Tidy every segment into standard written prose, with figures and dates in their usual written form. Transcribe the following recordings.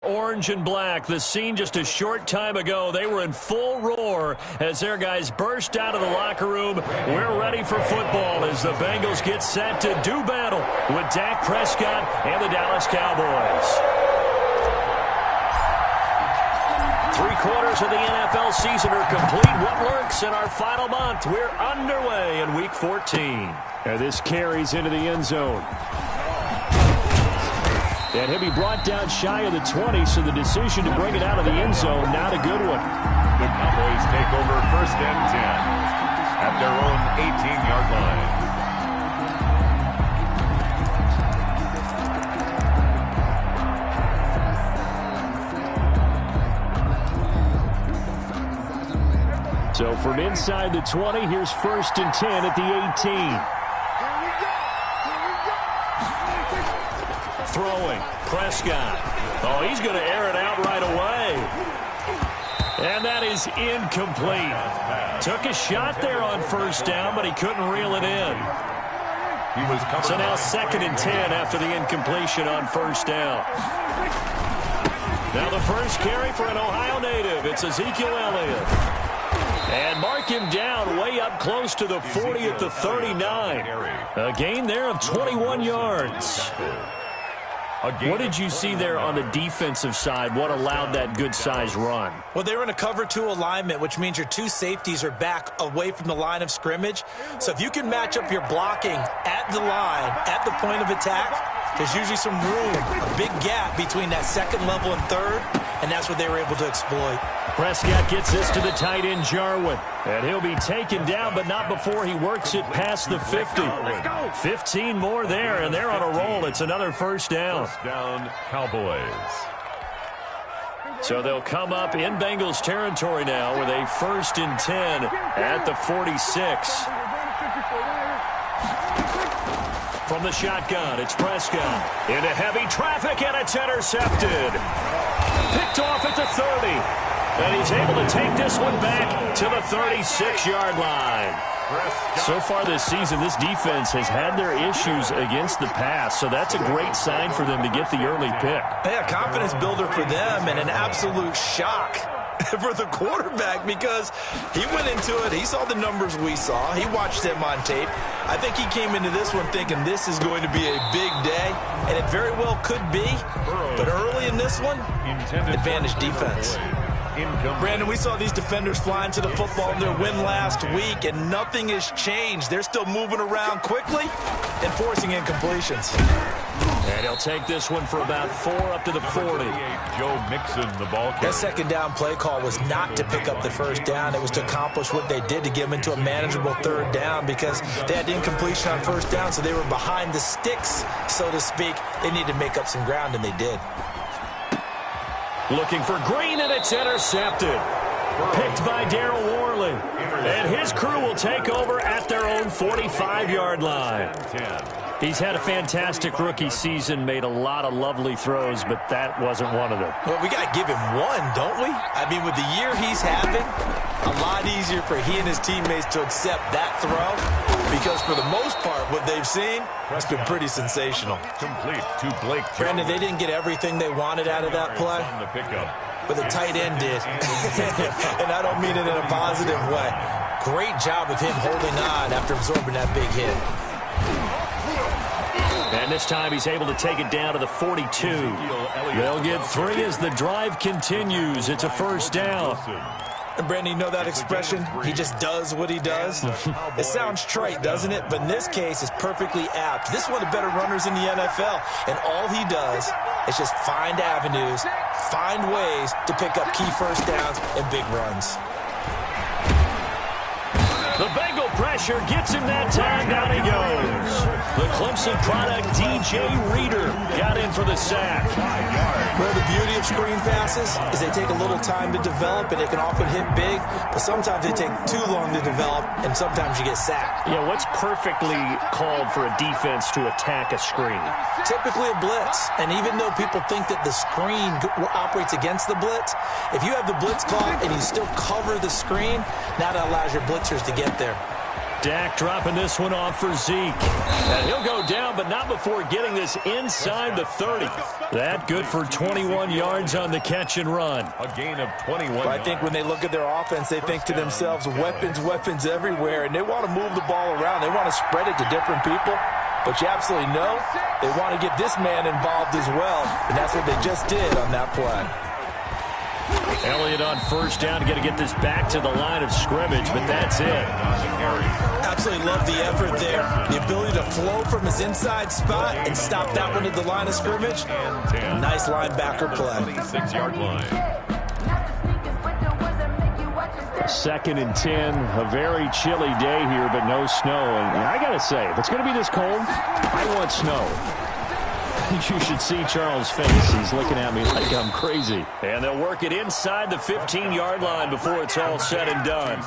Orange and black, the scene just a short time ago. They were in full roar as their guys burst out of the locker room. We're ready for football as the Bengals get set to do battle with Dak Prescott and the Dallas Cowboys. 3/4 of the NFL season are complete. What lurks in our final month? We're underway in Week 14. And this carries into the end zone. And he'll be brought down shy of the 20, so the decision to bring it out of the end zone, not a good one. The Cowboys take over 1st and 10 at their own 18-yard line. So from inside the 20, here's 1st and 10 at the 18. Throwing, Prescott. Oh, he's going to air it out right away. And that is incomplete. Took a shot there on 1st down, but he couldn't reel it in. So now 2nd and 10 after the incompletion on 1st down. Now the first carry for an Ohio native. It's Ezekiel Elliott. And mark him down way up close to the 40 at the 39. A gain there of 21 yards. What did you see there on the defensive side? What allowed that good-sized run? Well, they were in a cover 2 alignment, which means your 2 safeties are back away from the line of scrimmage. So if you can match up your blocking at the line, at the point of attack, there's usually some room, a big gap between that 2nd level and 3rd, and that's what they were able to exploit. Prescott gets this to the tight end, Jarwin. And he'll be taken down, but not before he works it past the 50. 15 more there, and they're on a roll. It's another 1st down. 1st down, Cowboys. So they'll come up in Bengals territory now with a 1st and 10 at the 46. From the shotgun, it's Prescott. Into heavy traffic, and it's intercepted. Picked off at the 30. And he's able to take this one back to the 36-yard line. So far this season, this defense has had their issues against the pass, so that's a great sign for them to get the early pick. Yeah, confidence builder for them and an absolute shock for the quarterback because he went into it. He saw the numbers we saw. He watched them on tape. I think he came into this one thinking this is going to be a big day, and it very well could be. But early in this one, advantage defense. Brandon, we saw these defenders flying to the football in their win last week, and nothing has changed. They're still moving around quickly and forcing incompletions. And he'll take this one for about 4 up to the 40. Joe Mixon, the ball carrier. That 2nd down play call was not to pick up the 1st down. It was to accomplish what they did to get them into a manageable 3rd down because they had incompletion on 1st down, so they were behind the sticks, so to speak. They needed to make up some ground, and they did. Looking for Green, and it's intercepted. Picked by Darryl Worley. And his crew will take over at their own 45-yard line. He's had a fantastic rookie season, made a lot of lovely throws, but that wasn't one of them. Well, we got to give him one, don't we? I mean, with the year he's having, a lot easier for he and his teammates to accept that throw because for the most part, what they've seen, it's been pretty sensational. Complete to Blake. Brandon, they didn't get everything they wanted out of that play, but the tight end did. And I don't mean it in a positive way. Great job of him holding on after absorbing that big hit. And this time he's able to take it down to the 42. They'll get 3 as the drive continues. It's a 1st down. And Brandon, you know that expression? He just does what he does. It sounds trite, doesn't it? But in this case, it's perfectly apt. This is one of the better runners in the NFL. And all he does is just find avenues, find ways to pick up key 1st downs and big runs. The Bengal pressure gets him that time. Down he goes. The Clemson product, DJ Reader, got in for the sack. Well, the beauty of screen passes is they take a little time to develop, and they can often hit big, but sometimes they take too long to develop, and sometimes you get sacked. Yeah, what's perfectly called for a defense to attack a screen? Typically a blitz, and even though people think that the screen operates against the blitz, if you have the blitz called and you still cover the screen, now that allows your blitzers to get there. Dak dropping this one off for Zeke. And he'll go down, but not before getting this inside the 30. That good for 21 yards on the catch and run. A gain of 21. But I think when they look at their offense, they think to themselves, weapons, weapons everywhere, and they want to move the ball around. They want to spread it to different people. But you absolutely know they want to get this man involved as well, and that's what they just did on that play. Elliott on first down, going to get this back to the line of scrimmage, but that's it. Absolutely love the effort there. The ability to flow from his inside spot and stop that one at the line of scrimmage. Nice linebacker play. 6-yard line. 2nd and 10, a very chilly day here, but no snow. And I got to say, if it's going to be this cold, I want snow. You should see Charles' face. He's looking at me like I'm crazy. And they'll work it inside the 15-yard line before it's all said and done.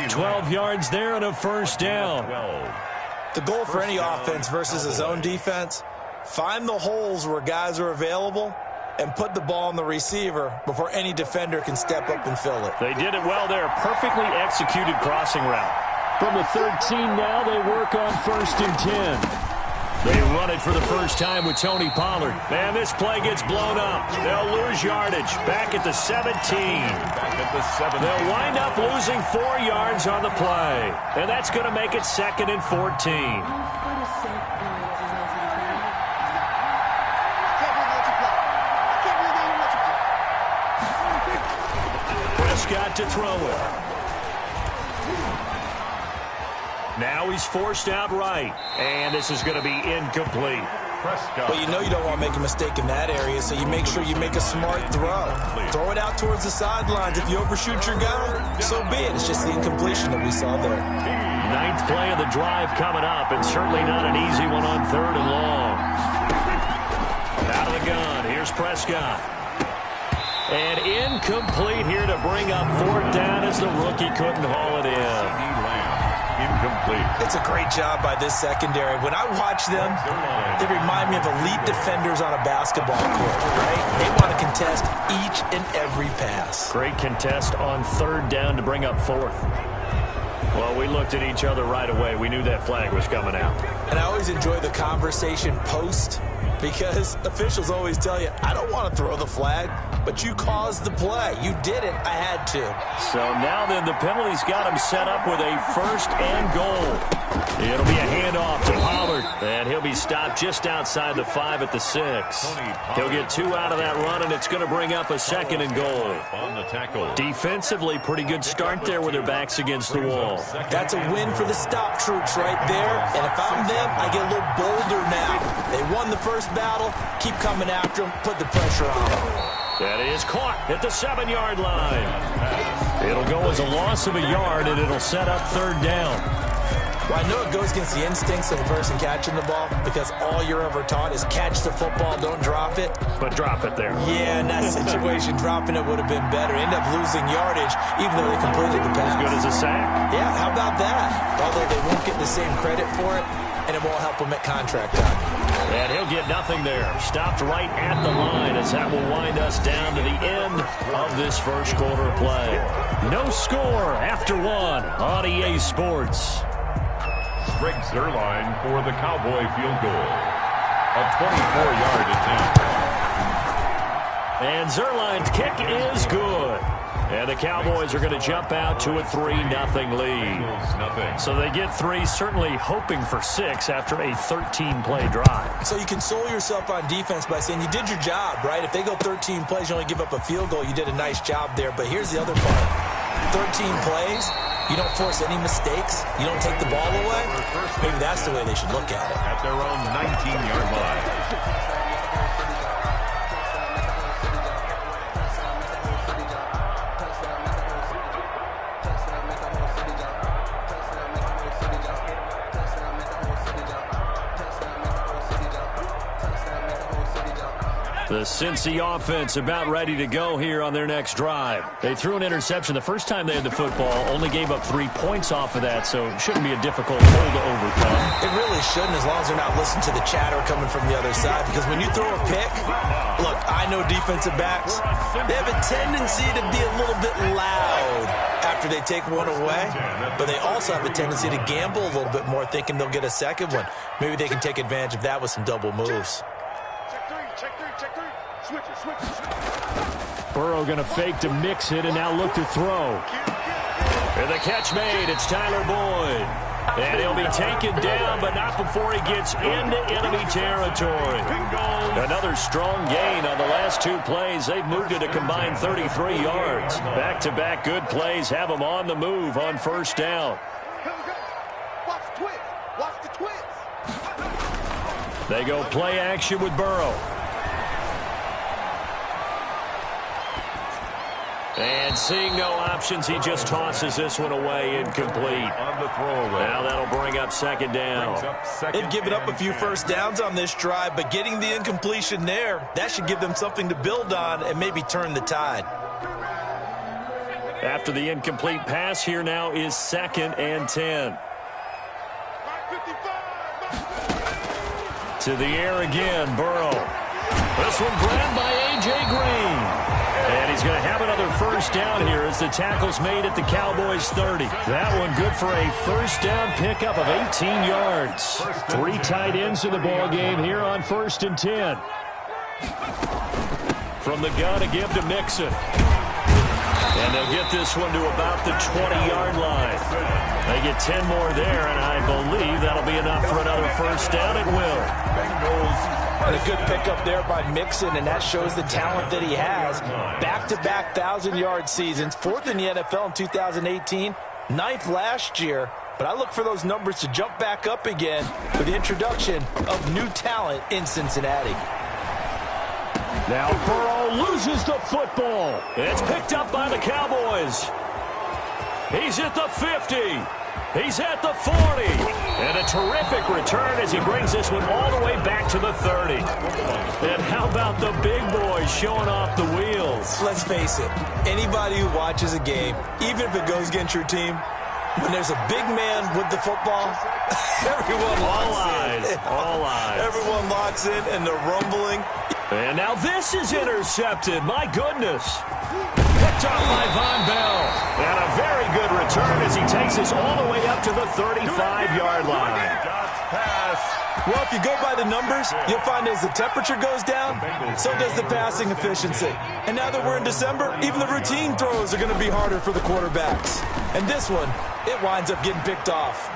12 yards there and a first down. The goal for any offense versus his own defense, find the holes where guys are available and put the ball on the receiver before any defender can step up and fill it. They did it well there. Perfectly executed crossing route. From the 13 now, they work on 1st and 10. They run it for the first time with Tony Pollard. And this play gets blown up. They'll lose yardage. Back at the 17. They'll wind up losing 4 yards on the play. And that's going to make it 2nd and 14. Prescott to throw it. Now he's forced out right. And this is going to be incomplete. But you know you don't want to make a mistake in that area, so you make sure you make a smart throw. Throw it out towards the sidelines. If you overshoot your guy, so be it. It's just the incompletion that we saw there. 9th play of the drive coming up, and certainly not an easy one on 3rd and long. Out of the gun, here's Prescott. And incomplete here to bring up 4th down as the rookie couldn't haul it in. Incomplete. It's a great job by this secondary. When I watch them, they remind me of elite defenders on a basketball court, right? They want to contest each and every pass. Great contest on 3rd down to bring up 4th. Well, we looked at each other right away. We knew that flag was coming out. And I always enjoy the conversation post, because officials always tell you, I don't want to throw the flag, but you caused the play. You did it. I had to. So now then the penalty's got him set up with a 1st and goal. It'll be a handoff to Pollard, and he'll be stopped just outside the 5 at the 6. He'll get 2 out of that run, and it's going to bring up a 2nd and goal. On the tackle. Defensively, pretty good start there with their backs against the wall. That's a win for the stop troops right there, and if I'm them, I get a little bolder now. They won the first battle, keep coming after them, put the pressure on them. That is caught at the 7-yard line. It'll go as a loss of a yard, and it'll set up 3rd down. Well, I know it goes against the instincts of the person catching the ball, because all you're ever taught is catch the football, don't drop it. But drop it there. Yeah, in that situation, dropping it would have been better. End up losing yardage, even though they completed the pass. As good as a sack. Yeah, how about that? Although they won't get the same credit for it, and it won't help them at contract time. And he'll get nothing there. Stopped right at the line as that will wind us down to the end of this first quarter of play. No score after 1 on EA Sports. Greg Zuerlein for the Cowboy field goal. A 24-yard attempt. And Zuerlein's kick is good. And the Cowboys are going to jump out to a 3-0 lead. So they get 3, certainly hoping for 6 after a 13-play drive. So you console yourself on defense by saying you did your job, right? If they go 13 plays, you only give up a field goal, you did a nice job there. But here's the other part. 13 plays, you don't force any mistakes, you don't take the ball away. Maybe that's the way they should look at it. At their own 19-yard line. The Cincy offense about ready to go here on their next drive. They threw an interception the first time they had the football, only gave up 3 points off of that, so it shouldn't be a difficult hole to overcome. It really shouldn't, as long as they're not listening to the chatter coming from the other side, because when you throw a pick, look, I know defensive backs, they have a tendency to be a little bit loud after they take one away, but they also have a tendency to gamble a little bit more, thinking they'll get a second one. Maybe they can take advantage of that with some double moves. Burrow going to fake to mix it and now look to throw. And the catch made. It's Tyler Boyd. And he'll be taken down, but not before he gets into enemy territory. Another strong gain on the last 2 plays. They've moved it a combined 33 yards. Back-to-back good plays have them on the move on first down. Watch the twist. They go play action with Burrow. And seeing no options, he just tosses this one away, incomplete. On the throwaway. Now that'll bring up second down. They've given up a few first downs on this drive, but getting the incompletion there, that should give them something to build on and maybe turn the tide. After the incomplete pass, here now is 2nd and 10. To the air again, Burrow. This one grabbed by A.J. Green. And he's going to have another first down here as the tackle's made at the Cowboys' 30. That one good for a first down pickup of 18 yards. 3 tight ends in the ball game here on 1st and 10. From the gun to give to Mixon. And they'll get this one to about the 20-yard line. They get 10 more there, and I believe that'll be enough for another first down. It will. And a good pickup there by Mixon, and that shows the talent that he has. Back-to-back 1,000-yard seasons, 4th in the NFL in 2018, 9th last year. But I look for those numbers to jump back up again with the introduction of new talent in Cincinnati. Now Burrow loses the football. It's picked up by the Cowboys. He's at the 50. He's at the 40. And a terrific return as he brings this one all the way back to the 30. And how about the big boys showing off the wheels? Let's face it, anybody who watches a game, even if it goes against your team, when there's a big man with the football, everyone locks in. All eyes. Everyone locks in, and they're rumbling. And now this is intercepted. My goodness. Picked off by Von Bell. And a very good return as he takes us all the way up to the 35-yard line. Well, if you go by the numbers, you'll find as the temperature goes down, so does the passing efficiency. And now that we're in December, even the routine throws are going to be harder for the quarterbacks. And this one, it winds up getting picked off.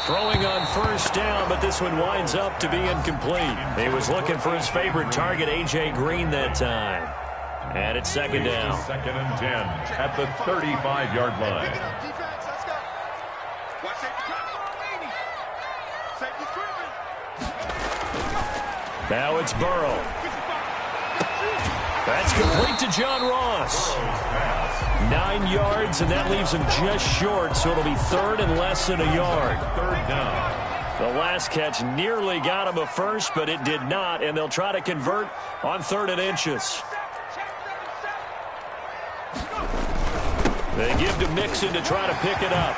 Throwing on first down, but this one winds up to be incomplete. He was looking for his favorite target, A.J. Green, that time. And it's second down. 2nd and 10 at the 35-yard line. Now it's Burrow. That's complete to John Ross. 9 yards, and that leaves him just short, so it'll be 3rd and less than a yard. 3rd down. The last catch nearly got him a first, but it did not, and they'll try to convert on 3rd and inches. They give to Mixon to try to pick it up.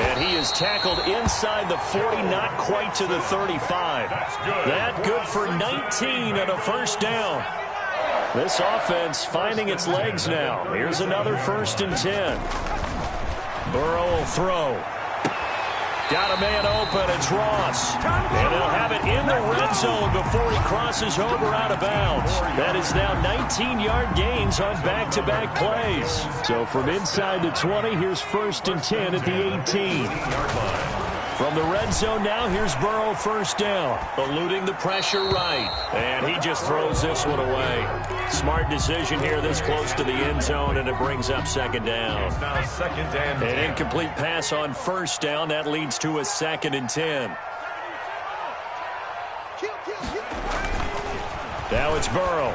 And he is tackled inside the 40, not quite to the 35. That good for 19 and a first down. This offense finding its legs now. Here's another 1st and 10. Burrow will throw. Got a man open. It's Ross. And they'll have it in the red zone before he crosses over out of bounds. That is now 19-yard gains on back-to-back plays. So from inside the 20, here's 1st and 10 at the 18. From the red zone now, here's Burrow first down. Eluding the pressure right. And he just throws this one away. Smart decision here this close to the end zone, and it brings up second down. It's now 2nd and 10. An incomplete pass on first down. That leads to a 2nd and 10. Now it's Burrow.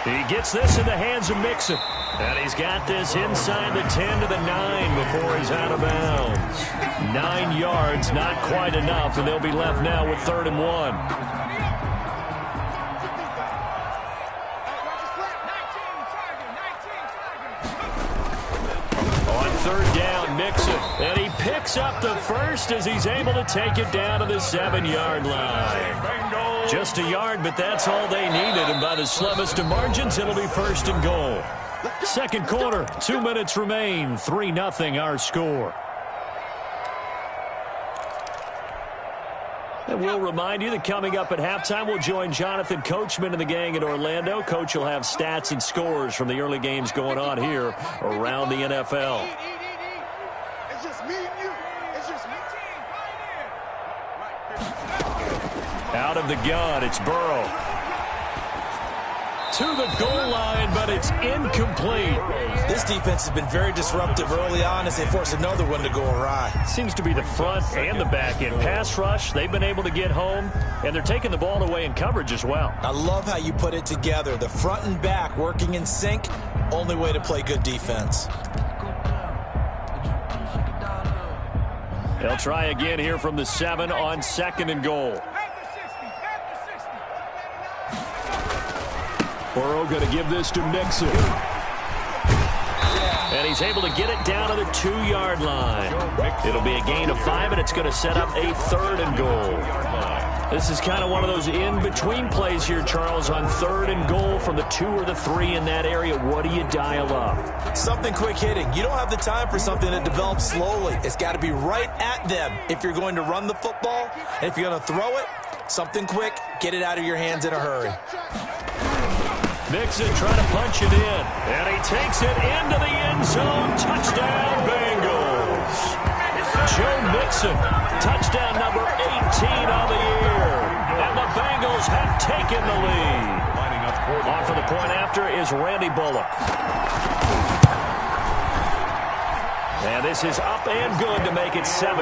He gets this in the hands of Mccl. And he's got this inside the 10 to the 9 before he's out of bounds. 9 yards, not quite enough, and they'll be left now with 3rd and 1. On 3rd down, Mccl. And he picks up the first as he's able to take it down to the 7-yard line. Just a yard, but that's all they needed. And by the slimmest of margins, it'll be 1st and goal. Second quarter, 2 minutes remain. 3-0 our score. And we'll remind you that coming up at halftime, we'll join Jonathan Coachman and the gang in Orlando. Coach will have stats and scores from the early games going on here around the NFL. It's just me and you. It's just me. Out of the gun, it's Burrow. To the goal line, but it's incomplete. This defense has been very disruptive early on as they force another one to go awry. Seems to be the front and the back end. Pass rush, they've been able to get home, and they're taking the ball away in coverage as well. I love how you put it together. The front and back working in sync, only way to play good defense. They'll try again here from the 7 on 2nd and goal. Burrow going to give this to Mccl. And he's able to get it down to the 2-yard line. It'll be a gain of 5, and it's going to set up a 3rd and goal. This is kind of one of those in-between plays here, Charles, on 3rd and goal from the 2 or the 3 in that area. What do you dial up? Something quick hitting. You don't have the time for something that develops slowly. It's got to be right at them if you're going to run the football. And if you're going to throw it, something quick, get it out of your hands in a hurry. Mccl trying to punch it in, and he takes it into the end zone. Touchdown, Bengals. Joe Mixon, touchdown number 18 on the year. And the Bengals have taken the lead. On for the point after is Randy Bullock. And this is up and good to make it 7-3.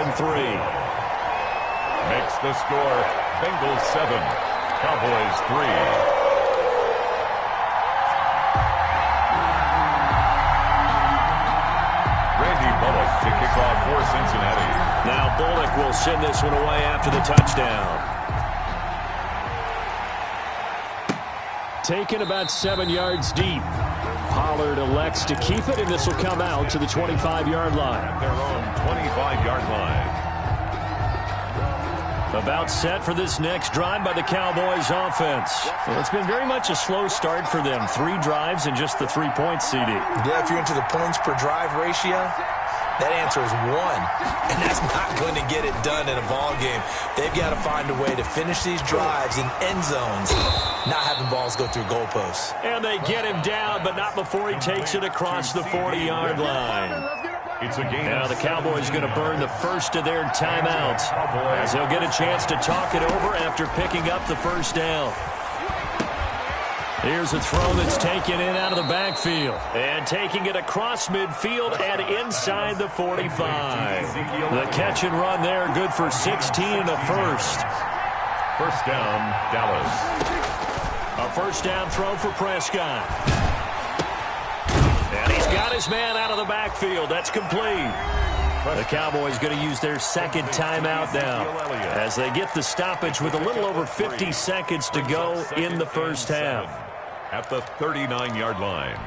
Makes the score Bengals 7, Cowboys 3. To kick off for Cincinnati. Now Bullock will send this one away after the touchdown. Taken about 7 yards deep. Pollard elects to keep it, and this will come out to the 25-yard line. At their own 25-yard line. About set for this next drive by the Cowboys offense. Well, it's been very much a slow start for them. 3 drives and just the 3 points, CD. Yeah, if you're into the points per drive ratio, that answer is 1, and that's not going to get it done in a ball game. They've got to find a way to finish these drives in end zones, not having balls go through goalposts. And they get him down, but not before he takes it across the 40-yard line. It's a game. Now the Cowboys going to burn the first of their timeouts as they'll get a chance to talk it over after picking up the first down. Here's a throw that's taken in out of the backfield. And taking it across midfield and inside the 45. The catch and run there, good for 16 and a first. First down, Dallas. A first down throw for Prescott. And he's got his man out of the backfield. That's complete. The Cowboys going to use their second timeout now as they get the stoppage with a little over 50 seconds to go in the first half. At the 39-yard line.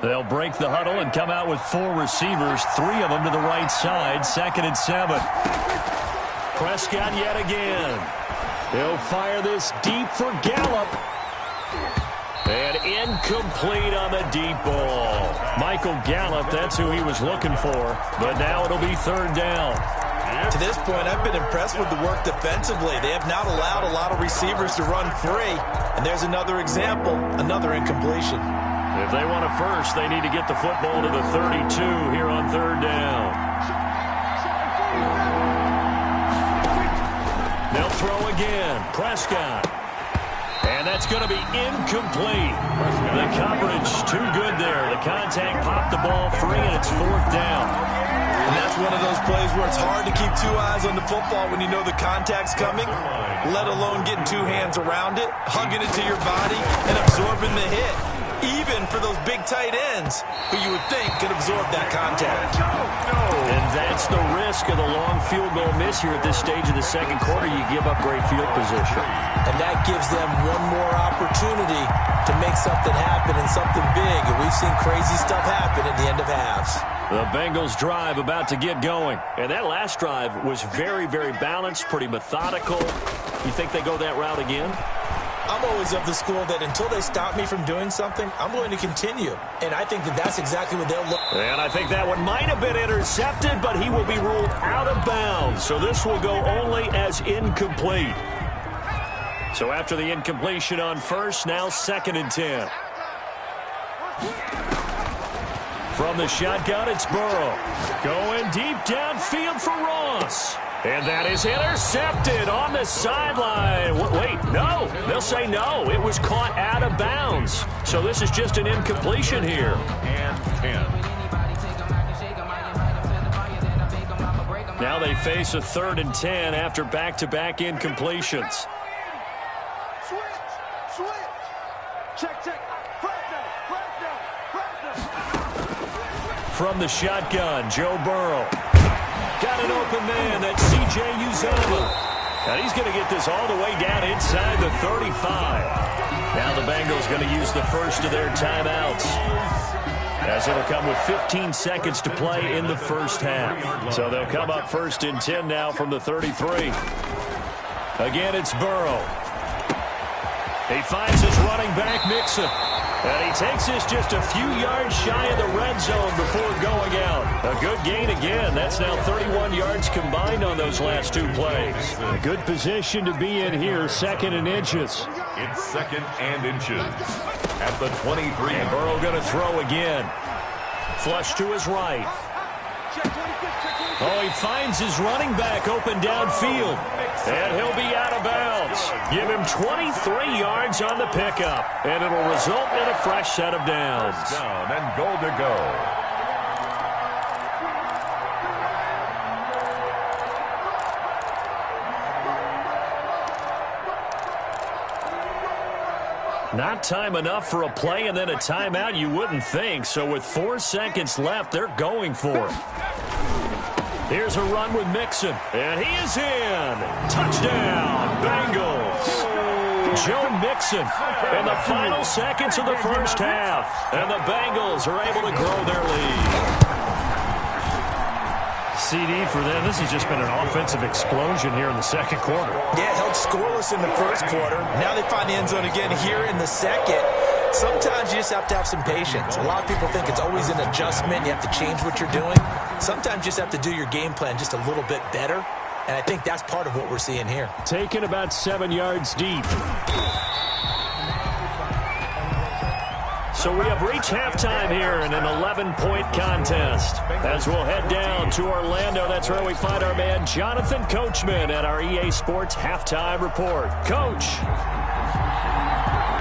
They'll break the huddle and come out with 4 receivers, 3 of them to the right side, 2nd and 7. Prescott yet again. He'll fire this deep for Gallup. And incomplete on the deep ball. Michael Gallup, that's who he was looking for. But now it'll be 3rd down. To this point, I've been impressed with the work defensively. They have not allowed a lot of receivers to run free. And there's another example, another incompletion. If they want a first, they need to get the football to the 32 here on 3rd down. They'll throw again. Prescott. And that's going to be incomplete. The coverage too good there. The contact popped the ball free, and it's 4th down. And that's one of those plays where it's hard to keep two eyes on the football when you know the contact's coming, let alone getting two hands around it, hugging it to your body, and absorbing the hit. Even for those big tight ends who you would think could absorb that contact. And that's the risk of the long field goal miss here at this stage of the second quarter. You give up great field position. And that gives them one more opportunity to make something happen and something big. And we've seen crazy stuff happen at the end of halves. The Bengals drive about to get going. And that last drive was very, very balanced, pretty methodical. You think they go that route again? I'm always of the school that until they stop me from doing something, I'm going to continue. And I think that that's exactly what they'll look. And I think that one might have been intercepted, but he will be ruled out of bounds. So this will go only as incomplete. So after the incompletion on first, now 2nd and 10. From the shotgun, it's Burrow. Going deep downfield for Ross. And that is intercepted on the sideline. Wait, no. They'll say no. It was caught out of bounds. So this is just an incompletion here. And 10. Now they face a 3rd and 10 after back-to-back incompletions. Switch. Check. From the shotgun, Joe Burrow. Got an open man, that's C.J. Uzomah. And he's going to get this all the way down inside the 35. Now the Bengals going to use the first of their timeouts, as it'll come with 15 seconds to play in the first half. So they'll come up 1st and 10 now from the 33. Again, it's Burrow. He finds his running back, Mccl. And he takes this just a few yards shy of the red zone before going out. A good gain again. That's now 31 yards combined on those last two plays. A good position to be in here, 2nd and inches. It's 2nd and inches at the 23. And Burrow going to throw again. Flush to his right. Oh, he finds his running back open downfield. And he'll be out of bounds. Give him 23 yards on the pickup. And it'll result in a fresh set of downs. Down and goal to go. Not time enough for a play and then a timeout, you wouldn't think. So with 4 seconds left, they're going for it. Here's a run with Mixon, and he is in. Touchdown, Bengals. Joe Mixon in the final seconds of the first half. And the Bengals are able to grow their lead. CD for them. This has just been an offensive explosion here in the second quarter. Yeah, held scoreless in the first quarter. Now they find the end zone again here in the second. Sometimes you just have to have some patience. A lot of people think it's always an adjustment. You have to change what you're doing. Sometimes you just have to do your game plan just a little bit better. And I think that's part of what we're seeing here. Taken about 7 yards deep. So we have reached halftime here in an 11-point contest. As we'll head down to Orlando, that's where we find our man Jonathan Coachman at our EA Sports Halftime Report. Coach.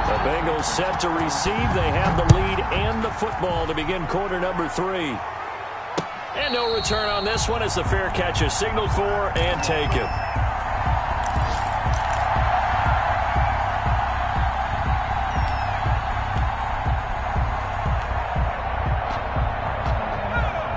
The Bengals set to receive. They have the lead and the football to begin quarter number 3. And no return on this one as the fair catch is signaled for and taken.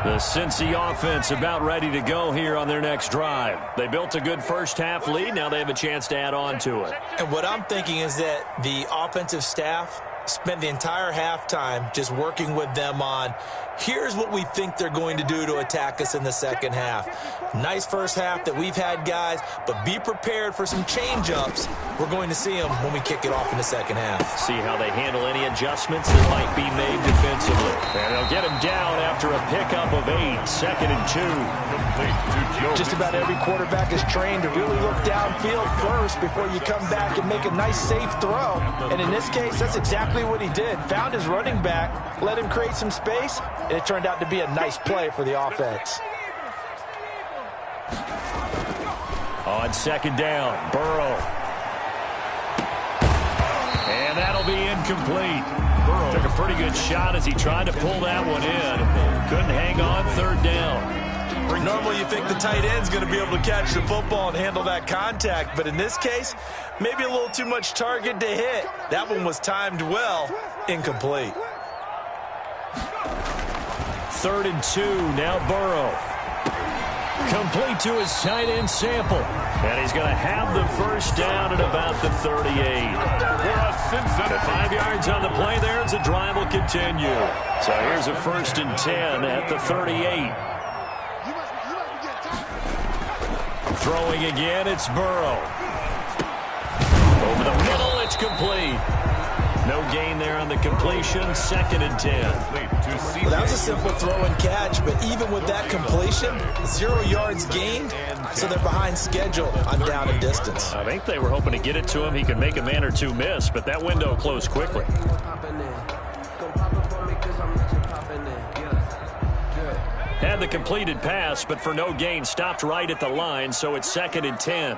The Cincy offense about ready to go here on their next drive. They built a good first half lead. Now they have a chance to add on to it. And what I'm thinking is that the offensive staff spent the entire halftime just working with them on, here's what we think they're going to do to attack us in the second half. Nice first half that we've had, guys, but be prepared for some change-ups. We're going to see them when we kick it off in the second half. See how they handle any adjustments that might be made defensively. And they'll get him down after a pickup of 8, 2nd and 2. Just about every quarterback is trained to really look downfield first before you come back and make a nice, safe throw. And in this case, that's exactly what he did. Found his running back, let him create some space, and it turned out to be a nice play for the offense. On 2nd down, Burrow. And that'll be incomplete. Burrow took a pretty good shot as he tried to pull that one in. Couldn't hang on 3rd down. Normally you think the tight end's going to be able to catch the football and handle that contact, but in this case, maybe a little too much target to hit. That one was timed well, incomplete. 3rd and 2, now Burrow. Complete to his tight end Sample. And he's going to have the first down at about the 38. The 5 yards on the play there as the drive will continue. So here's a 1st and 10 at the 38. Throwing again, it's Burrow. Over the middle, it's complete. No gain there on the completion, 2nd and 10. Well, that was a simple throw and catch, but even with that completion, 0 yards gained, so they're behind schedule on down and distance. I think they were hoping to get it to him. He could make a man or two miss, but that window closed quickly. Had the completed pass, but for no gain, stopped right at the line, so it's 2nd and 10.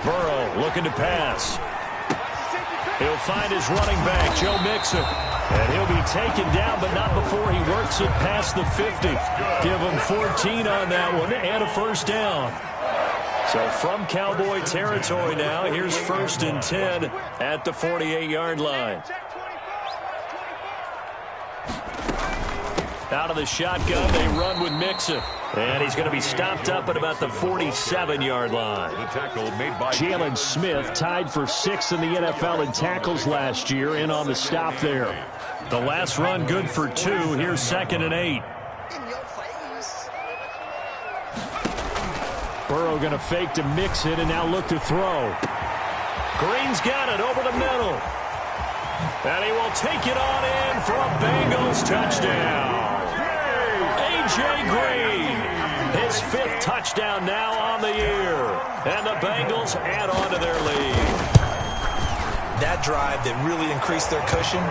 Burrow looking to pass. He'll find his running back, Joe Mixon. And he'll be taken down, but not before he works it past the 50. Give him 14 on that one and a first down. So from Cowboy territory now, here's 1st and 10 at the 48-yard line. Out of the shotgun, they run with Mixon. And he's going to be stopped up at about the 47-yard line. Jalen Smith tied for 6th in the NFL in tackles last year, in on the stop there. The last run good for 2. Here's 2nd and 8. Burrow going to fake to Mixon and now look to throw. Green's got it over the middle. And he will take it on in for a Bengals touchdown. A.J. Green, his 5th touchdown now on the year. And the Bengals add on to their lead. That drive that really increased their cushion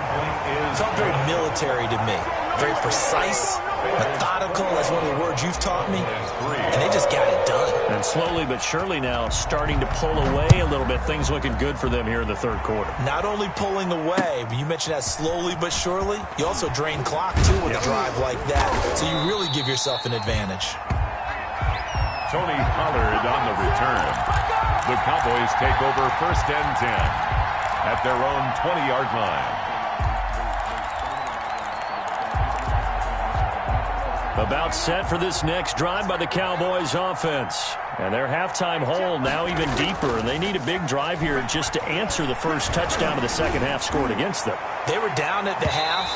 felt very military to me. Very precise, methodical, that's one of the words you've taught me. And they just got it done. And slowly but surely now starting to pull away a little bit. Things looking good for them here in the 3rd quarter. Not only pulling away, but you mentioned that slowly but surely. You also drain clock, too, with a drive like that. So you really give yourself an advantage. Tony Pollard on the return. The Cowboys take over 1st and 10 at their own 20-yard line. About set for this next drive by the Cowboys offense. And their halftime hole now even deeper. And they need a big drive here just to answer the first touchdown of the second half scored against them. They were down at the half.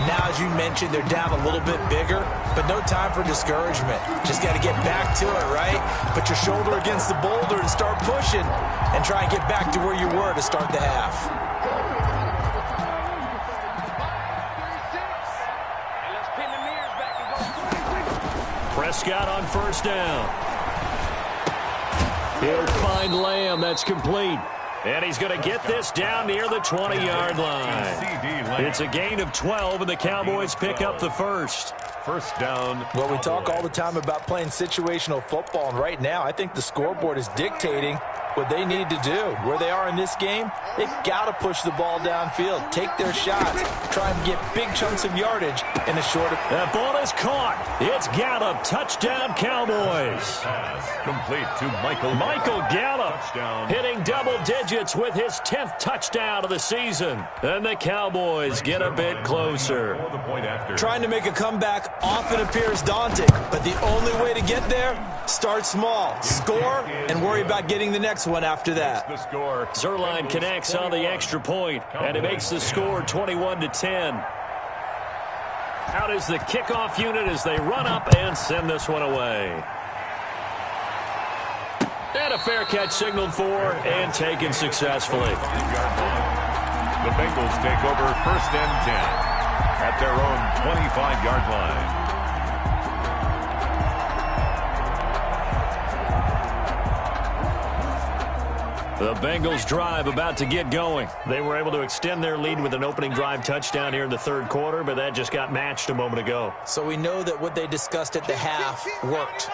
Now, as you mentioned, they're down a little bit bigger, but no time for discouragement. Just got to get back to it, right? Put your shoulder against the boulder and start pushing and try and get back to where you were to start the half. Prescott on 1st down. He'll find Lamb. That's complete. And he's going to get this down near the 20-yard line. It's a gain of 12, and the Cowboys pick up the first. First down. Well, we talk all the time about playing situational football, and right now I think the scoreboard is dictating what they need to do. Where they are in this game, they've got to push the ball downfield, take their shots, try and get big chunks of yardage in a short... That ball is caught. It's Gallup. Touchdown, Cowboys. Complete to Michael Gallup hitting double digits with his 10th touchdown of the season. And the Cowboys get a bit closer. Trying to make a comeback often appears daunting, but the only way to get there, start small, score, and worry about getting the next one after that. Zerline connects on the extra point, and it makes the score 21-10. Out is the kickoff unit as they run up and send this one away. And a fair catch signaled for and taken successfully. The Bengals take over 1st and 10 at their own 25-yard line. The Bengals drive about to get going. They were able to extend their lead with an opening drive touchdown here in the 3rd quarter, but that just got matched a moment ago. So we know that what they discussed at the half worked.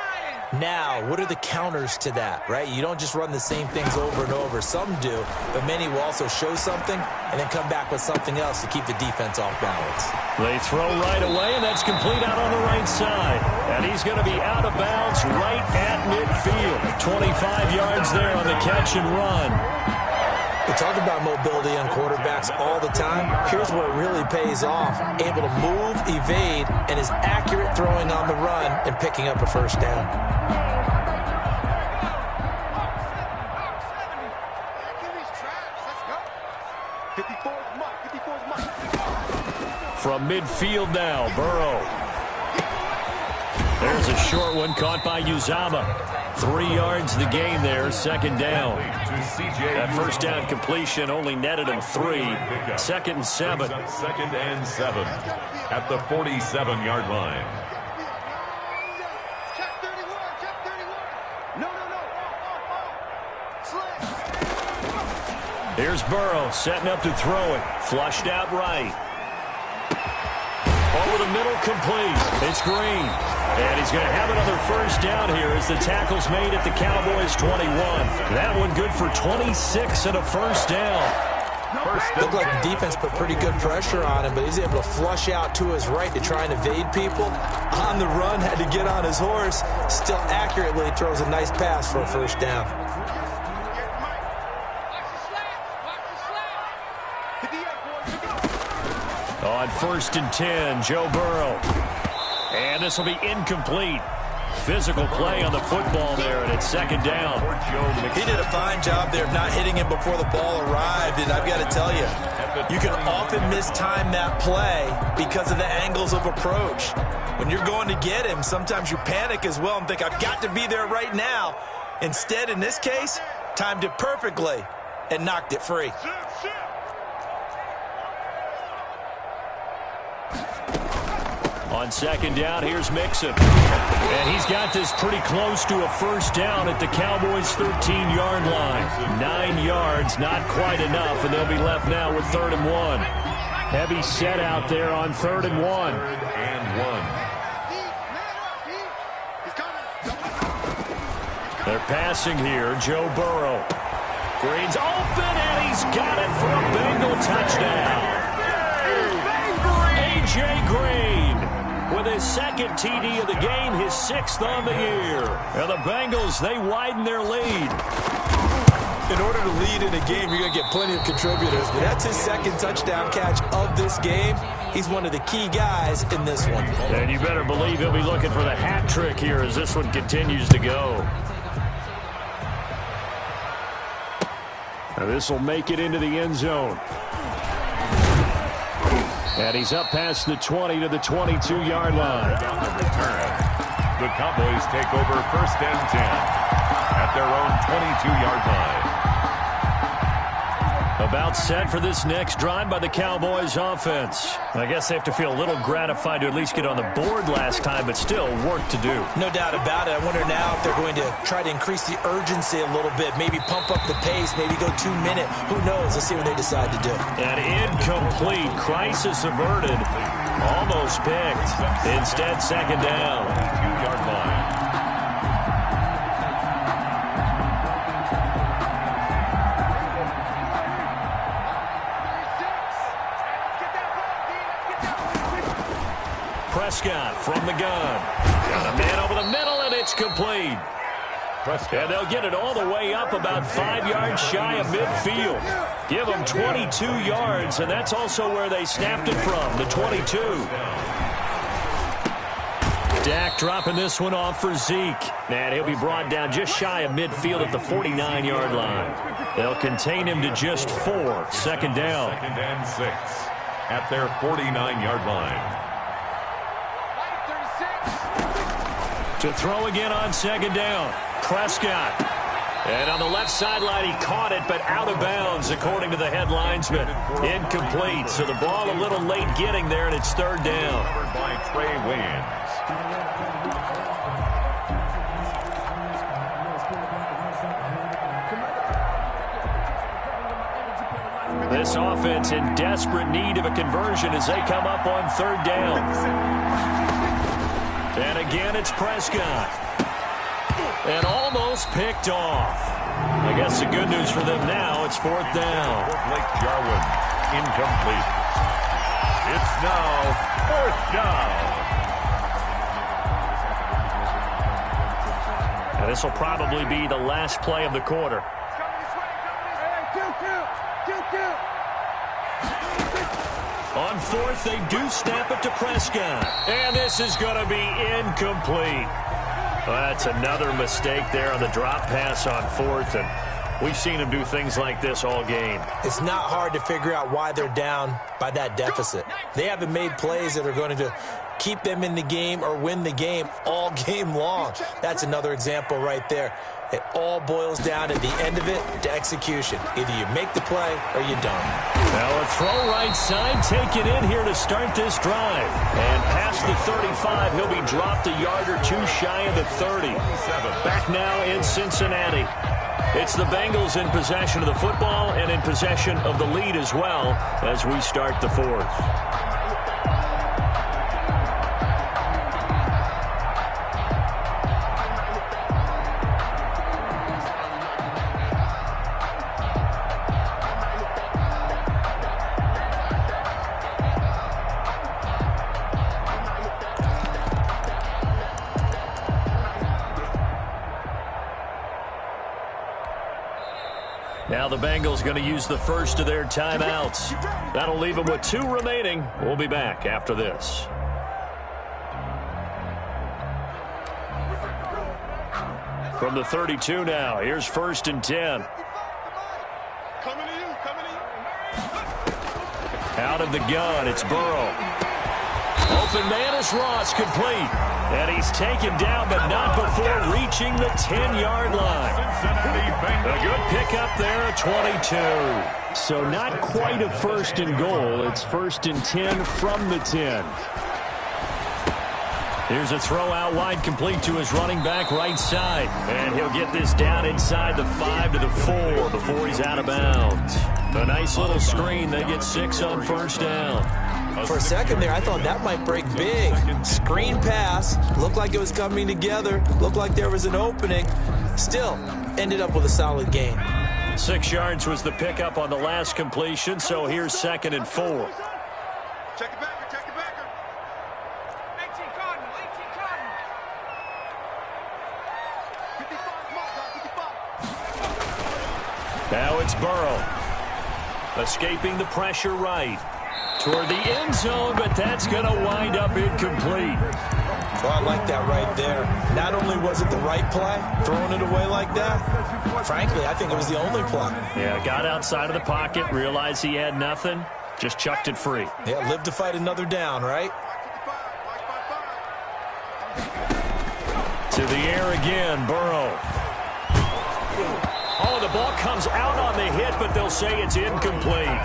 Now, what are the counters to that, right? You don't just run the same things over and over. Some do, but many will also show something and then come back with something else to keep the defense off balance. They throw right away, and that's complete out on the right side. And he's going to be out of bounds right at midfield. 25 yards there on the catch and run. We talk about mobility on quarterbacks all the time. Here's where it really pays off. Able to move, evade, and is accurate throwing on the run and picking up a first down. From midfield now, Burrow. There's a short one caught by Uzama. 3 yards the gain there, second down. That first down completion only netted him 3. Second and 7. Second and 7 at the 47-yard line. Check 31. Check 31. No. Here's Burrow setting up to throw it. Flushed out right. Over the middle, complete. It's Green. And he's going to have another first down here as the tackle's made at the Cowboys' 21. That one good for 26 and a first down. Looked like the defense put pretty good pressure on him, but he's able to flush out to his right to try and evade people. On the run, had to get on his horse. Still accurately throws a nice pass for a first down. On first and 10, Joe Burrow. And this will be incomplete. Physical play on the football there, and it's second down. He did a fine job there of not hitting him before the ball arrived, and I've got to tell you, you can often mistime that play because of the angles of approach. When you're going to get him, sometimes you panic as well and think, I've got to be there right now. Instead, in this case, timed it perfectly and knocked it free. On second down, here's Mixon. And he's got this pretty close to a first down at the Cowboys' 13-yard line. 9 yards, not quite enough, and they'll be left now with 3rd and 1. Heavy set out there on 3rd and 1. They're passing here, Joe Burrow. Green's open, and he's got it for a Bengal touchdown. A.J. Green with his second TD of the game, his 6th on the year. And the Bengals, they widen their lead. In order to lead in a game, you're going to get plenty of contributors, but that's his second touchdown catch of this game. He's one of the key guys in this one. And you better believe he'll be looking for the hat trick here as this one continues to go. Now this will make it into the end zone. And he's up past the 20 to the 22-yard line. On the return, the Cowboys take over first and 10 at their own 22-yard line. About set for this next drive by the Cowboys offense. I guess they have to feel a little gratified to at least get on the board last time, but still work to do. No doubt about it. I wonder now if they're going to try to increase the urgency a little bit, maybe pump up the pace, maybe go 2-minute. Who knows? Let's see what they decide to do. An incomplete. Crisis averted. Almost picked. Instead, second down. 2-yard line. Prescott from the gun. Got a man over the middle, and it's complete. And they'll get it all the way up about 5 yards shy of midfield. Give them 22 yards, and that's also where they snapped it from, the 22. Dak dropping this one off for Zeke. And he'll be brought down just shy of midfield at the 49-yard line. They'll contain him to just 4. Second down. Second and 6 at their 49-yard line. To throw again on second down. Prescott. And on the left sideline, he caught it, but out of bounds, according to the head linesman. Incomplete. So the ball a little late getting there, and it's third down. Covered by Trey Waynes. This offense in desperate need of a conversion as they come up on third down. And again, it's Prescott. And almost picked off. I guess the good news for them now, it's 4th down. Blake Jarwin, incomplete. It's now 4th down. And this will probably be the last play of the quarter. On 4th, they do snap it to Prescott. And this is going to be incomplete. Well, that's another mistake there on the drop pass on 4th. And we've seen him do things like this all game. It's not hard to figure out why they're down by that deficit. They haven't made plays that are going to keep them in the game or win the game all game long. That's another example right there. It all boils down at the end of it to execution. Either you make the play or you don't. Now a throw right side taken in here to start this drive. And past the 35, he'll be dropped a yard or two shy of the 30. Back now in Cincinnati. It's the Bengals in possession of the football and in possession of the lead as well as we start the 4th. Now the Bengals going to use the first of their timeouts. That'll leave them with 2 remaining. We'll be back after this. From the 32 now, here's 1st and 10. Coming to you, coming to you. Out of the gun, it's Burrow. Open man is Ross, complete. And he's taken down, but not before reaching the 10-yard line. A good pickup there at 22. So not quite a 1st and goal. It's 1st and 10 from the 10. Here's a throw out wide, complete to his running back right side. And he'll get this down inside the 5 to the 4 before he's out of bounds. A nice little screen. They get 6 on 1st down. For a second there, I thought that might break big. Screen pass. Looked like it was coming together. Looked like there was an opening. Still, ended up with a solid gain. 6 yards was the pickup on the last completion, so here's 2nd and 4. Check it back, check it back. 18 Cardinal, 18 Cardinal. 55, Now it's Burrow. Escaping the pressure right. Toward the end zone, but that's going to wind up incomplete. Well, I like that right there. Not only was it the right play, throwing it away like that, frankly, I think it was the only play. Yeah, got outside of the pocket, realized he had nothing, just chucked it free. Yeah, live to fight another down, right? To the air again, Burrow. Oh, the ball comes out on the hit, but they'll say it's incomplete.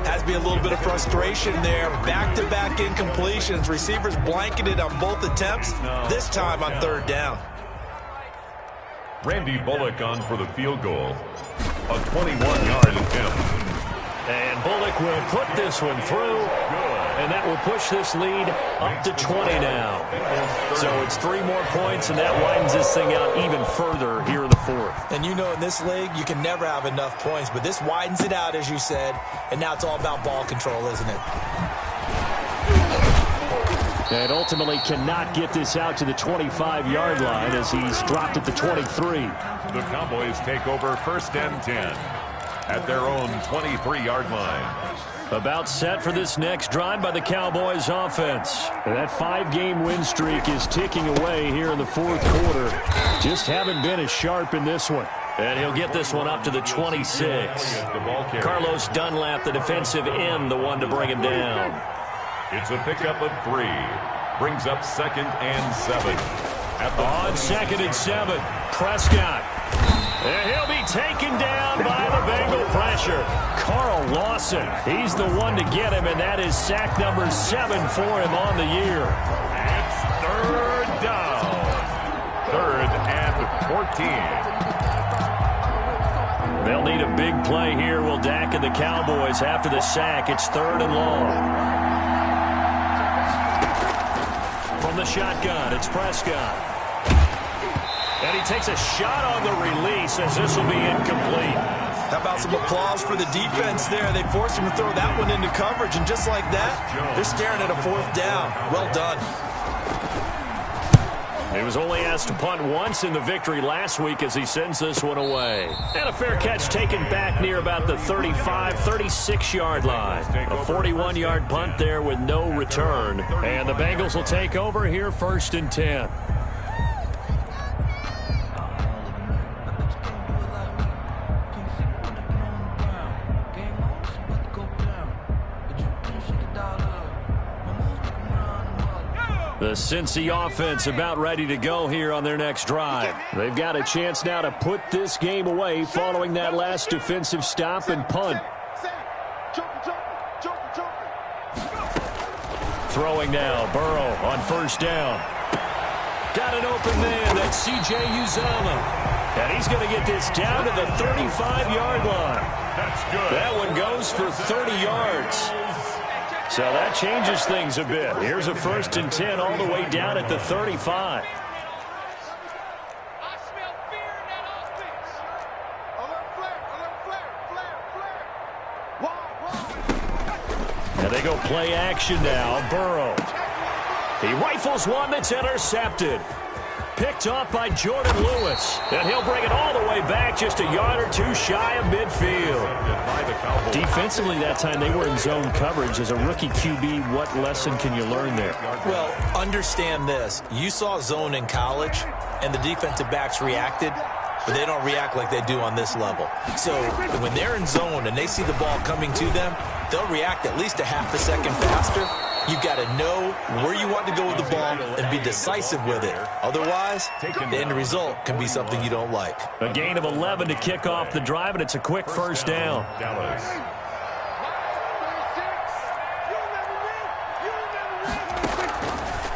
Has to be a little bit of frustration there. Back-to-back incompletions. Receivers blanketed on both attempts, this time on 3rd down. Randy Bullock on for the field goal. A 21-yard attempt. And Bullock will put this one through. And that will push this lead up to 20 now. So it's 3 more points, and that widens this thing out even further here in the 4th. And you know in this league, you can never have enough points, but this widens it out, as you said, and now it's all about ball control, isn't it? And ultimately cannot get this out to the 25-yard line as he's dropped at the 23. The Cowboys take over 1st and 10 at their own 23-yard line. About set for this next drive by the Cowboys offense. And that 5-game win streak is ticking away here in the 4th quarter. Just haven't been as sharp in this one. And he'll get this one up to the 26. Carlos Dunlap, the defensive end, the one to bring him down. It's a pickup of 3. Brings up 2nd and 7. On 2nd and 7, Prescott. And he'll be taken down by the Bengal pressure. Carl Lawson, he's the one to get him, and that is sack number 7 for him on the year. It's 3rd down. 3rd and 14. They'll need a big play here, will Dak and the Cowboys after the sack. It's 3rd and long. From the shotgun, it's Prescott. And he takes a shot on the release as this will be incomplete. How about some applause for the defense there? They forced him to throw that one into coverage, and just like that, they're staring at a 4th down. Well done. He was only asked to punt once in the victory last week as he sends this one away. And a fair catch taken back near about the 35, 36-yard line. A 41-yard punt there with no return. And the Bengals will take over here 1st and 10. The Cincy offense about ready to go here on their next drive. They've got a chance now to put this game away following that last defensive stop and punt. Throwing now, Burrow on 1st down. Got an open man, that's C.J. Uzomah. And he's going to get this down to the 35-yard line. That's good. That one goes for 30 yards. So that changes things a bit. Here's a 1st and 10 all the way down at the 35. And they go play action now. Burrow. He rifles one that's intercepted. Picked off by Jordan Lewis. And he'll bring it all the way back just a yard or 2 shy of midfield. Defensively that time they were in zone coverage. As a rookie QB, what lesson can you learn there? Well, understand this. You saw zone in college, and the defensive backs reacted, but they don't react like they do on this level. So when they're in zone and they see the ball coming to them, they'll react at least a half a second faster. You've got to know where you want to go with the ball and be decisive with it. Otherwise, the end result can be something you don't like. A gain of 11 to kick off the drive, and it's a quick 1st down. Dallas.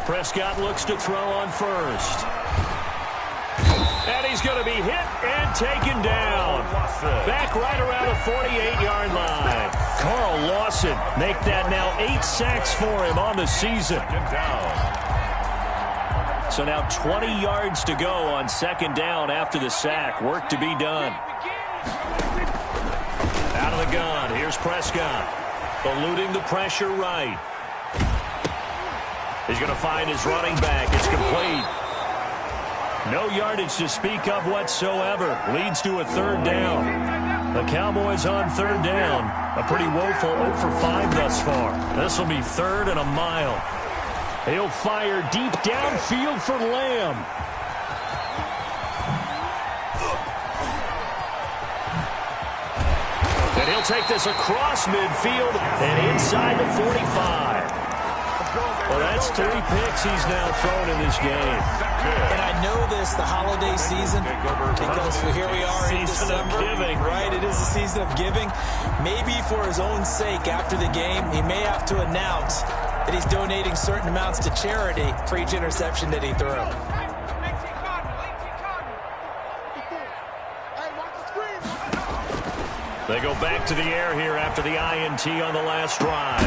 Prescott looks to throw on 1st. And he's going to be hit and taken down. Back right around the 48-yard line. Carl Lawson make that now 8 sacks for him on the season. So now 20 yards to go on 2nd down after the sack. Work to be done. Out of the gun. Here's Prescott. Eluding the pressure right. He's going to find his running back. It's complete. No yardage to speak of whatsoever. Leads to a 3rd down. The Cowboys on 3rd down. A pretty woeful 0 for 5 thus far. This will be 3rd and a mile. He'll fire deep downfield for Lamb. And he'll take this across midfield and inside the 45. Well, that's 3 picks he's now thrown in this game. And I know this, the holiday season, because here we are in December. Giving. Right, it is the season of giving. Maybe for his own sake after the game, he may have to announce that he's donating certain amounts to charity for each interception that he threw. They go back to the air here after the INT on the last drive.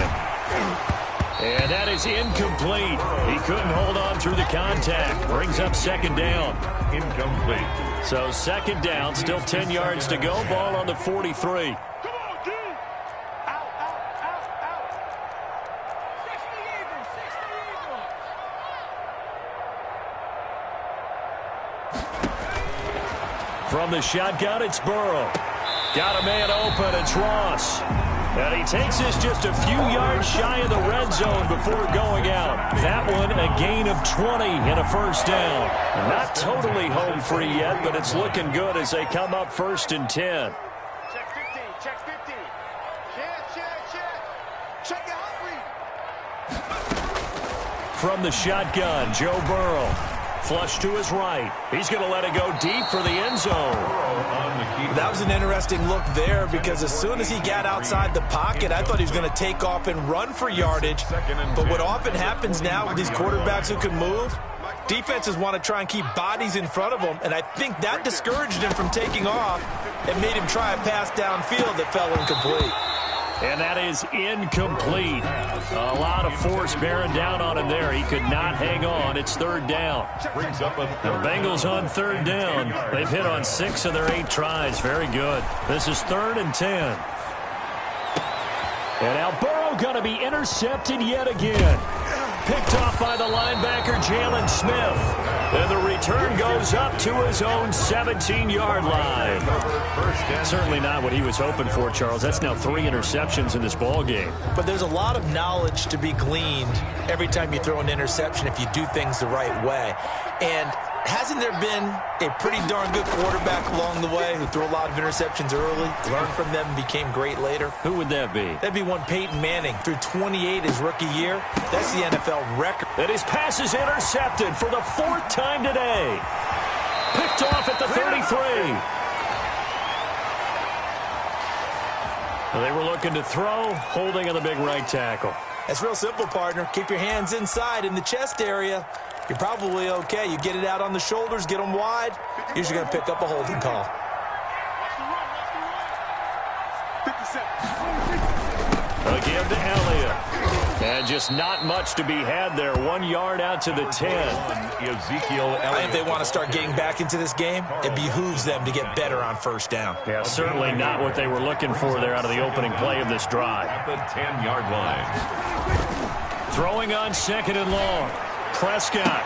And that is incomplete. He couldn't hold on through the contact. Brings up 2nd down. Incomplete. So 2nd down, still 10 yards to go. Ball on the 43. From the shotgun, it's Burrow. Got a man open, it's Ross. And he takes this just a few yards shy of the red zone before going out. That one, a gain of 20 and a 1st down. Not totally home free yet, but it's looking good as they come up 1st and 10. Check 15, check 15. Check out read. From the shotgun, Joe Burrow. Flush to his right. He's going to let it go deep for the end zone. That was an interesting look there because as soon as he got outside the pocket, I thought he was going to take off and run for yardage. But what often happens now with these quarterbacks who can move, defenses want to try and keep bodies in front of them, and I think that discouraged him from taking off and made him try a pass downfield that fell incomplete. And that is incomplete. A lot of force bearing down on him there. He could not hang on. It's third down. Brings up a The Bengals on third down. They've hit on 6 of their 8 tries. Very good. This is 3rd and 10. And now Burrow going to be intercepted yet again. Picked off by the linebacker, Jalen Smith. And the return goes up to his own 17-yard line. Certainly not what he was hoping for, Charles. That's now 3 interceptions in this ball game. But there's a lot of knowledge to be gleaned every time you throw an interception if you do things the right way. And hasn't there been a pretty darn good quarterback along the way who threw a lot of interceptions early, learned from them, and became great later? Who would that be? That'd be one Peyton Manning. Threw 28 his rookie year. That's the NFL record. And his pass is intercepted for the 4th time today. Picked off at the 33. Well, they were looking to throw, holding on the big right tackle. That's real simple, partner. Keep your hands inside in the chest area. You're probably okay. You get it out on the shoulders, get them wide. Usually going to pick up a holding call. Again to Elliott. And just not much to be had there. 1 yard out to the 10. Ezekiel I think they want to start getting back into this game. It behooves them to get better on first down. Yeah, certainly not what they were looking for there out of the opening play of this drive. At the 10-yard line. Throwing on 2nd and long. Prescott.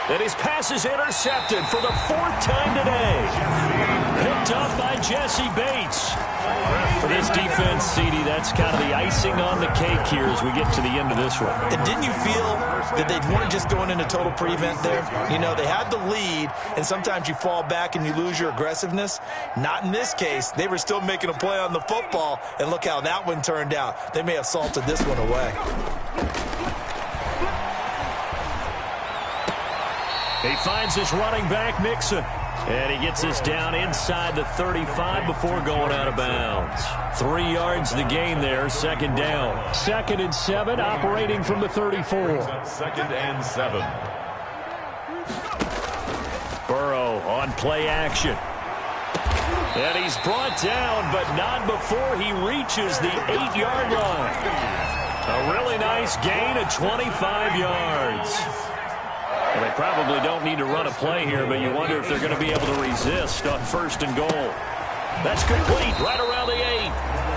And his pass is intercepted for the 4th time today. Picked up by Jesse Bates. For this defense, CD, that's kind of the icing on the cake here as we get to the end of this one. And didn't you feel that they weren't just going into total prevent there? You know, they had the lead, and sometimes you fall back and you lose your aggressiveness. Not in this case. They were still making a play on the football, and look how that one turned out. They may have salted this one away. He finds his running back, Mccl. And he gets this down inside the 35 before going out of bounds. 3 yards the gain there, 2nd down. 2nd and 7, operating from the 34. 2nd and 7. Burrow on play action. And he's brought down, but not before he reaches the 8-yard line. A really nice gain of 25 yards. Well, they probably don't need to run a play here, but you wonder if they're going to be able to resist on 1st and goal. That's complete right around the 8.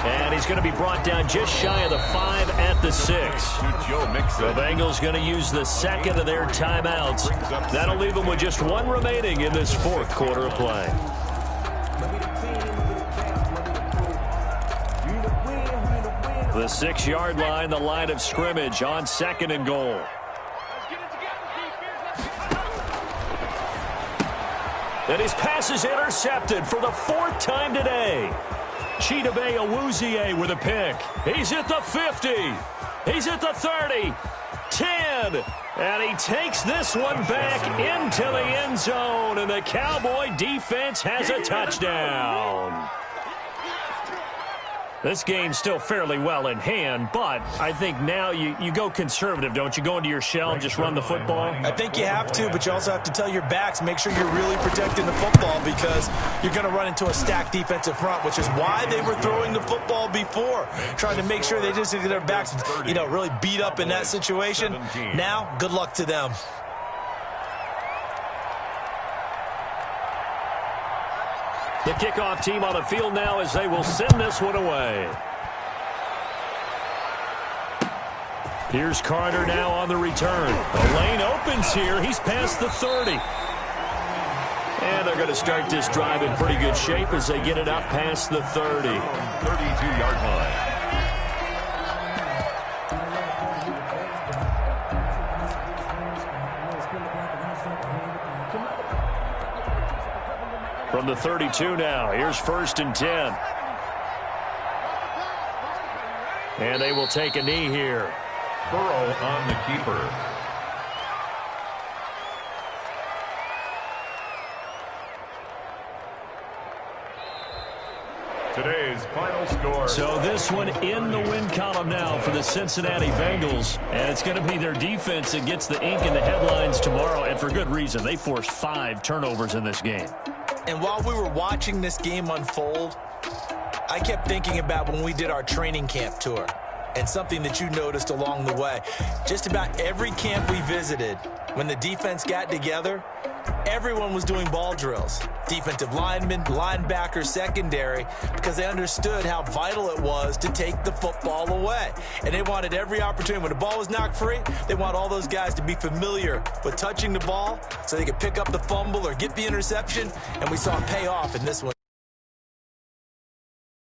And he's going to be brought down just shy of the 5 at the 6. The Bengals going to use the 2nd of their timeouts. That'll leave them with just 1 remaining in this 4th quarter of play. The 6-yard line, the line of scrimmage on 2nd and goal. And his pass is intercepted for the 4th time today. Chidobe Awuzie with a pick. He's at the 50. He's at the 30. 10. And he takes this one back into the end zone. And the Cowboy defense has a touchdown. This game's still fairly well in hand, but I think now you go conservative, don't you? Go into your shell and just run the football? I think you have to, but you also have to tell your backs, make sure you're really protecting the football because you're going to run into a stacked defensive front, which is why they were throwing the football before, trying to make sure they just get their backs, really beat up in that situation. Now, good luck to them. The kickoff team on the field now as they will send this one away. Here's Carter now on the return. The lane opens here. He's past the 30. And they're going to start this drive in pretty good shape as they get it up past the 30. 32-yard line. From the 32 now, here's 1st and 10. And they will take a knee here. Burrow on the keeper. Today's final score. So this one in the win column now for the Cincinnati Bengals. And it's going to be their defense that gets the ink in the headlines tomorrow. And for good reason. They forced 5 turnovers in this game. And while we were watching this game unfold, I kept thinking about when we did our training camp tour and something that you noticed along the way. Just about every camp we visited, when the defense got together, everyone was doing ball drills. Defensive linemen, linebackers, secondary, because they understood how vital it was to take the football away. And they wanted every opportunity. When the ball was knocked free, they want all those guys to be familiar with touching the ball so they could pick up the fumble or get the interception. And we saw it pay off in this one